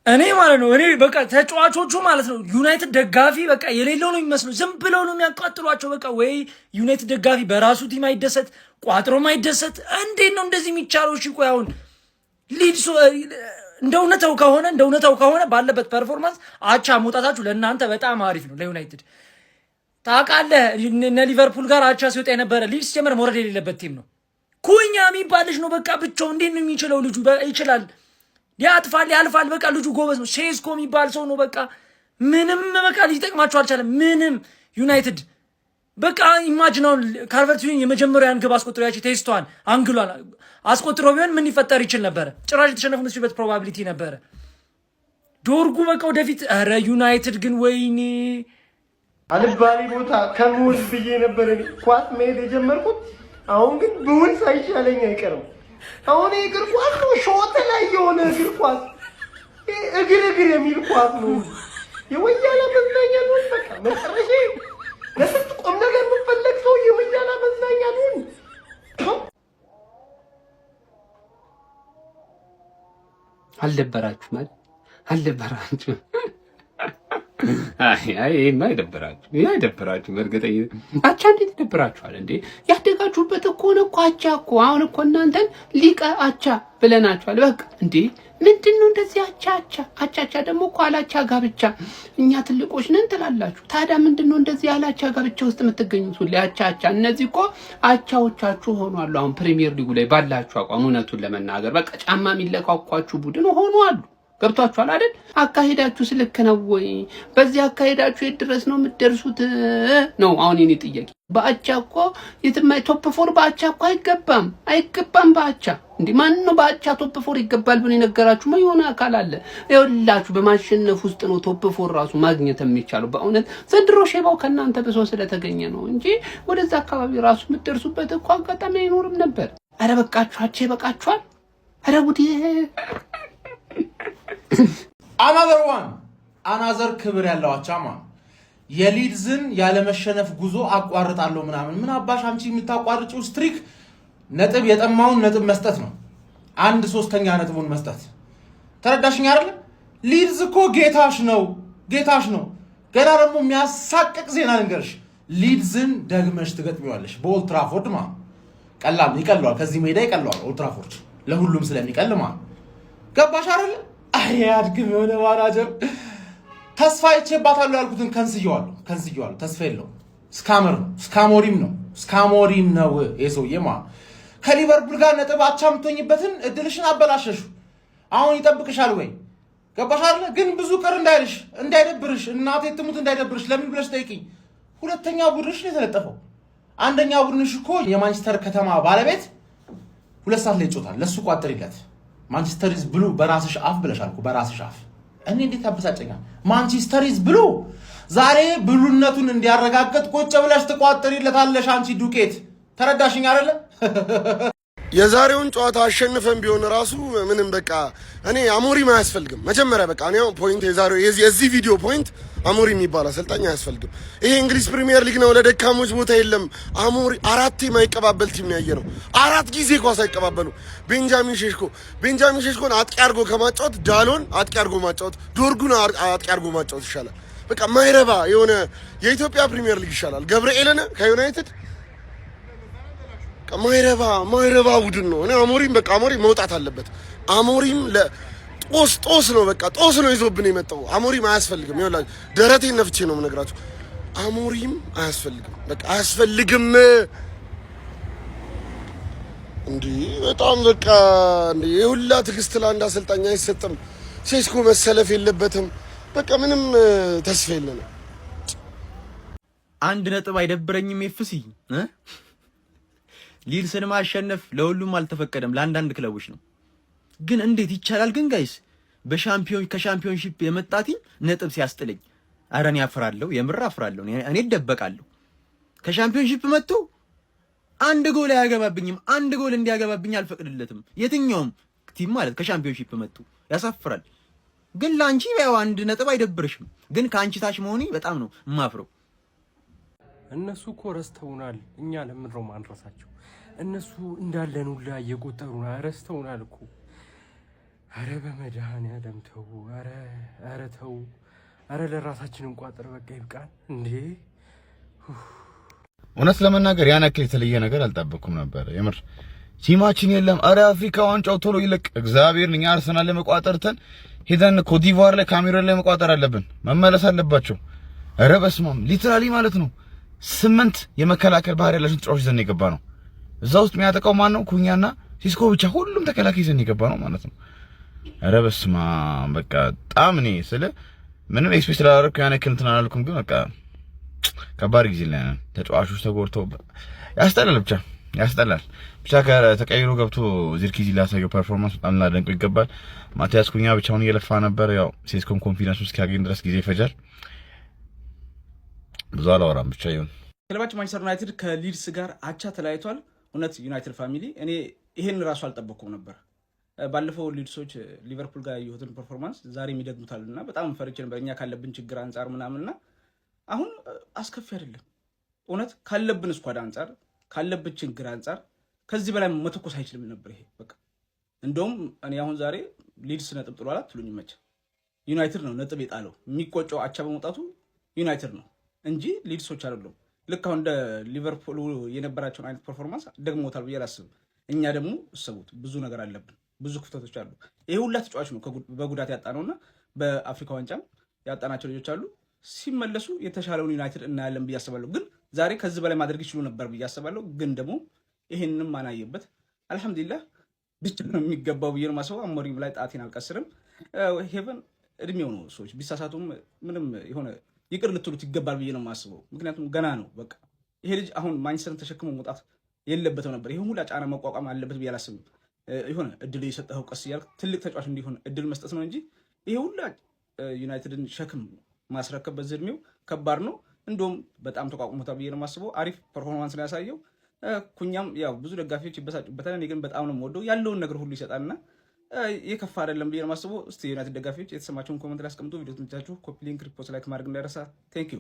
እኔ ማለት ነው እኔ በቃ ተጫዋቾቹ ማለት ነው ዩናይትድ ደጋፊ በቃ የሌለው ነው የሚመስለው። ዝም ብለው ነው የሚያቃጥሏቸው። በቃ ወይ ዩናይትድ ደጋፊ በራሱ ቲም አይደሰት፣ ቋጥሮም አይደሰት። እንዴት ነው እንደዚህ የሚቻለው? እሺ ቆይ አሁን ሊድስ እንደ እውነታው ከሆነ ባለበት ፐርፎርማንስ አቻ መውጣታችሁ ለእናንተ በጣም አሪፍ ነው። ለዩናይትድ ታውቃለህ፣ እነ ሊቨርፑል ጋር አቻ ሲወጣ የነበረ ሊድስ ጀመር መውረድ የሌለበት ቲም ነው። ኩኛ የሚባል ልጅ ነው በቃ ብቻው እንዴት ነው የሚችለው? ልጁ ይችላል፣ ያጥፋል፣ ያልፋል። በቃ ልጁ ጎበዝ ነው። ሴስኮ የሚባል ሰው ነው። በቃ ምንም በቃ ሊጠቅማቸው አልቻለም። ምንም ዩናይትድ በቃ ኢማጂናውን ካልቨርት-ሉዊን የመጀመሪያን ግብ አስቆጥሮ ያቺ ቴስቷን አንግሏል አስቆጥሮ ቢሆን ምን ሊፈጠር ይችል ነበረ? ጭራሽ የተሸነፉ መስበት ፕሮባቢሊቲ ነበረ። ዶርጉ በቃ ወደፊት። ኧረ ዩናይትድ ግን ወይኔ አልባሌ ቦታ ከሙዝ ብዬ ነበር ኳስ መሄድ የጀመርኩት። አሁን ግን ብውን ሳይሻለኝ አይቀርም። አሁን እግር ኳስ ነው፣ ሾት ላይ የሆነ እግር ኳስ እግር የሚል ኳስ ነው። የወያላ መዝናኛ ነው። በቃ መጨረሻ ለስንት ቁም ነገር የምፈለግ ሰው የወያላ መዝናኛ ነው። አልደበራችሁ ማለት አልደበራችሁ? ይሄማ አይደብራችሁ። በእርግጠኝነት አቻ እንዴት ይደብራችኋል እንዴ? ያደጋችሁበት እኮ ነው እኮ አቻ እኮ። አሁን እኮ እናንተን ሊቀ አቻ ብለናችኋል። በቃ እንዴ ምንድን ነው እንደዚህ አቻ ደግሞ እኮ አላቻ ጋብቻ። እኛ ትልቆች ነን ትላላችሁ። ታዲያ ምንድን ነው እንደዚህ አላቻ ጋብቻ ውስጥ የምትገኙት? ሁሌ አቻ። እነዚህ እኮ አቻዎቻችሁ ሆኗሉ። አሁን ፕሪሚየር ሊጉ ላይ ባላችሁ አቋም እውነቱን ለመናገር በቃ ጫማ የሚለካኳችሁ ቡድን ሆኗሉ። ገብቷችኋል አይደል? አካሄዳችሁ ስልክ ነው ወይ? በዚህ አካሄዳችሁ የት ድረስ ነው የምትደርሱት ነው አሁን የኔ ጥያቄ። በአቻ እኮ የትም ቶፕ ፎር በአቻ እኮ አይገባም በአቻ እንዴ። ማን ነው በአቻ ቶፕ ፎር ይገባል ብሎ የነገራችሁ? የሆነ አካል አለ። ይኸውላችሁ በማሸነፍ ውስጥ ነው ቶፕ ፎር ራሱ ማግኘት የሚቻለው። በእውነት ዘንድሮ ሼባው ከእናንተ ብሶ ስለተገኘ ነው እንጂ ወደዛ አካባቢ ራሱ የምትደርሱበት እኮ አጋጣሚ አይኖርም ነበር። ኧረ በቃችሁ፣ አቻ ይበቃችኋል። ኧረ ጉዴ። አናዘር ክብር ያለው አቻማ የሊድዝን ያለመሸነፍ ጉዞ አቋርጣለሁ ምናምን። ምን አባሽ አንቺ የምታቋርጪው ስትሪክ ነጥብ የጠማውን ነጥብ መስጠት ነው። 1/3 ነጥቡን መስጠት ተረዳሽኝ አይደል? ሊድዝ እኮ ጌታሽ ነው። ገና ደግሞ የሚያሳቅቅ ዜና ልንገርሽ። ሊድዝን ደግመሽ ትገጥሚዋለሽ በኦልድ ትራፎርድ ይቀለዋል። ከዚህ ሜዳ ይቀለዋል ኦልድ ትራፎርድ ለሁሉም ስለሚቀል ገባሽ አይደል? አያድግም የሆነ ማናጀር ተስፋ ይቼባታለሁ ያልኩትን ከንስየዋለሁ። ተስፋ የለውም። ስካሞሪም ነው የሰውዬ ከሊቨርፑል ጋር ነጥብ አቻ የምትሆኝበትን እድልሽን አበላሸሹ። አሁን ይጠብቅሻል ወይ? ገባሽ አይደል? ግን ብዙ ቅር እንዳይደብርሽ እናቴ ትሙት እንዳይደብርሽ ለምን ብለሽ ጠይቂኝ። ሁለተኛ ቡድንሽ ነው የተለጠፈው። አንደኛ ቡድንሽ እኮ የማንቸስተር ከተማ ባለቤት 2 ሰዓት ላይ ይጮታል። ለሱ ቋጥሪለት። ማንቸስተር ኢዝ ብሉ በራስሽ አፍ ብለሻል እኮ በራስሽ አፍ። እኔ እንዴት ያበሳጨኛል? ማንቸስተር ኢዝ ብሉ ዛሬ ብሉነቱን እንዲያረጋግጥ ቁጭ ብለሽ ትቋጥሪለታለሽ አንቺ ዱቄት። ተረዳሽኝ አይደለ? የዛሬውን ጨዋታ አሸንፈን ቢሆን ራሱ ምንም በቃ እኔ አሞሪም አያስፈልግም። መጀመሪያ በቃ እኔ ፖይንት የዛሬው የዚህ ቪዲዮ ፖይንት አሞሪም የሚባል አሰልጣኝ አያስፈልግም። ይሄ እንግሊዝ ፕሪሚየር ሊግ ነው፣ ለደካሞች ቦታ የለም። አሞሪ 4 የማይቀባበል ቲም ነው ያየነው። 4 ጊዜ ኳስ አይቀባበሉ። ቤንጃሚን ሼሽኮን አጥቂ አድርጎ ከማጫወት ዳሎን አጥቂ አድርጎ ማጫወት፣ ዶርጉን አጥቂ አድርጎ ማጫወት ይሻላል። በቃ ማይረባ የሆነ የኢትዮጵያ ፕሪሚየር ሊግ ይሻላል። ገብርኤልን ከዩናይትድ ማይረባ ቡድን ነው። እኔ አሞሪም መውጣት አለበት። አሞሪም ጦስ ነው፣ በቃ ጦስ ነው ይዞብን የመጣው። አሞሪም አያስፈልግም። ይኸውላችሁ ደረቴን ነፍቼ ነው የምነግራችሁ። አሞሪም አያስፈልግም፣ በቃ አያስፈልግም። እንዴ በጣም በቃ እንዴ የሁላ ትዕግስት ለአንድ አሰልጣኝ አይሰጥም። ሴስኮ መሰለፍ የለበትም። በቃ ምንም ተስፋ የለንም። 1 ነጥብ አይደብረኝም። ኤፍሲ ሊድስን ማሸነፍ ለሁሉም አልተፈቀደም፣ ለአንዳንድ ክለቦች ነው። ግን እንዴት ይቻላል ግን ጋይስ? ከሻምፒዮንሺፕ የመጣቲ ነጥብ ሲያስጥለኝ ኧረ እኔ አፍራለሁ፣ የምር አፍራለሁ። እኔ እደበቃለሁ። ከሻምፒዮንሺፕ መጥቶ 1 ጎል አያገባብኝም። 1 ጎል እንዲያገባብኝ አልፈቅድለትም። የትኛውም ቲም ማለት ከሻምፒዮንሺፕ መጥቶ ያሳፍራል። ግን ላንቺ ያው 1 ነጥብ አይደብርሽም። ግን ከአንቺ ታች መሆኔ በጣም ነው የማፍረው። እነሱ እኮ ረስተውናል። እኛ ለምን ነው ማንረሳቸው? እነሱ እንዳለን ሁላ እየቆጠሩና ረስተውናል እኮ። አረ በመድኃኒዓለም ተው። አረ ተው። አረ ለራሳችን እንቋጥር። በቃ ይብቃን እንዴ። እውነት ለመናገር ያን ያክል የተለየ ነገር አልጠበኩም ነበር የምር። ቲማችን የለም። አረ አፍሪካ ዋንጫው ቶሎ ይለቅ። እግዚአብሔርን እኛ አርሰናል ለመቋጠርተን ሄደን ኮትዲቯር ላይ ካሜሮን ላይ መቋጠር አለብን። መመለስ አለባቸው። አረ በስማም ሊትራሊ ማለት ነው 8 የመከላከል ባህሪ ያላቸው ተጫዋቾች ዘን የገባ ነው። እዛ ውስጥ የሚያጠቃው ማን ነው? ኩኛና ሲስኮ ብቻ። ሁሉም ተከላካይ ዘን የገባ ነው ማለት ነው። አረ በስማም በቃ በጣም እኔ ስለ ምንም ኤክስፔክት ስላደረኩ ያን ያክል እንትን አላልኩም፣ ግን በቃ ከባድ ጊዜ ላይ ነን። ተጫዋቾች ተጎድተው ያስጠላል፣ ብቻ ያስጠላል። ብቻ ከተቀይሮ ገብቶ ዚርክዚ ላሳየው ፐርፎርማንስ በጣም ላደንቀው ይገባል። ማቲያስ ኩኛ ብቻውን እየለፋ ነበር። ያው ሴስኮን ኮንፊደንስ ውስጥ እስኪያገኝ ድረስ ጊዜ ይፈጃል። ብዙ አላወራም፣ ብቻ ይሁን። ክለባችን ማንቸስተር ዩናይትድ ከሊድስ ጋር አቻ ተለያይቷል። እውነት ዩናይትድ ፋሚሊ እኔ ይሄን ራሱ አልጠበቅኩም ነበር። ባለፈው ሊድሶች ሊቨርፑል ጋር ያየሁትን ፐርፎርማንስ ዛሬ የሚደግሙታልና በጣም ፈርቼ ነበር፣ እኛ ካለብን ችግር አንጻር ምናምንና አሁን አስከፊ አይደለም። እውነት ካለብን ስኳድ አንጻር ካለብን ችግር አንጻር ከዚህ በላይ መተኮስ አይችልም ነበር ይሄ በቃ። እንደውም እኔ አሁን ዛሬ ሊድስ ነጥብ ጥሏል አትሉኝ መቼ። ዩናይትድ ነው ነጥብ የጣለው። የሚቆጨው አቻ በመውጣቱ ዩናይትድ ነው እንጂ ሊድሶች አይደሉም። ልክ አሁን እንደ ሊቨርፑል የነበራቸውን አይነት ፐርፎርማንስ ደግሞታል ብዬ አላስብም። እኛ ደግሞ እሰቡት ብዙ ነገር አለብን፣ ብዙ ክፍተቶች አሉ። ይሄ ሁላ ተጫዋች ነው በጉዳት ያጣነውና በአፍሪካ ዋንጫም ያጣናቸው ልጆች አሉ። ሲመለሱ የተሻለውን ዩናይትድ እናያለን ብዬ አስባለሁ። ግን ዛሬ ከዚህ በላይ ማድረግ ይችሉ ነበር ብዬ አስባለሁ። ግን ደግሞ ይሄንንም ማናየበት አልሐምዱሊላህ ብቻ ነው የሚገባው ብዬ ነው የማስበው። አሞሪም ላይ ጣቴን አልቀስርም። ሄቨን እድሜው ነው፣ ሰዎች ቢሳሳቱም ምንም የሆነ ይቅር ልትሉት ይገባል ብዬ ነው የማስበው። ምክንያቱም ገና ነው በቃ ይሄ ልጅ አሁን ማንቸስተርን ተሸክሞ መውጣት የለበትም ነበር። ይሄን ሁላ ጫና መቋቋም አለበት ብዬ አላስብም። የሆነ እድል የሰጠኸው ቀስ እያልክ ትልቅ ተጫዋች እንዲሆን እድል መስጠት ነው እንጂ ይሄ ሁላ ዩናይትድን ሸክም ማስረከብ በዚህ እድሜው ከባድ ነው። እንደውም በጣም ተቋቁሞታል ብዬ ነው የማስበው። አሪፍ ፐርፎርማንስ ነው ያሳየው። ኩኛም ያው ብዙ ደጋፊዎች ይበሳጩበታል። እኔ ግን በጣም ነው የምወደው። ያለውን ነገር ሁሉ ይሰጣልና የከፋ አይደለም ብዬ ነው የማስበው። እስቲ ዩናይትድ ደጋፊዎች የተሰማቸውን ኮመንት ላይ አስቀምጡ። ቪዲዮ ትንቻችሁ ኮፒ ሊንክ ሪፖስት ላይክ ማድረግ እንዳይረሳ። ቴንክ ዩ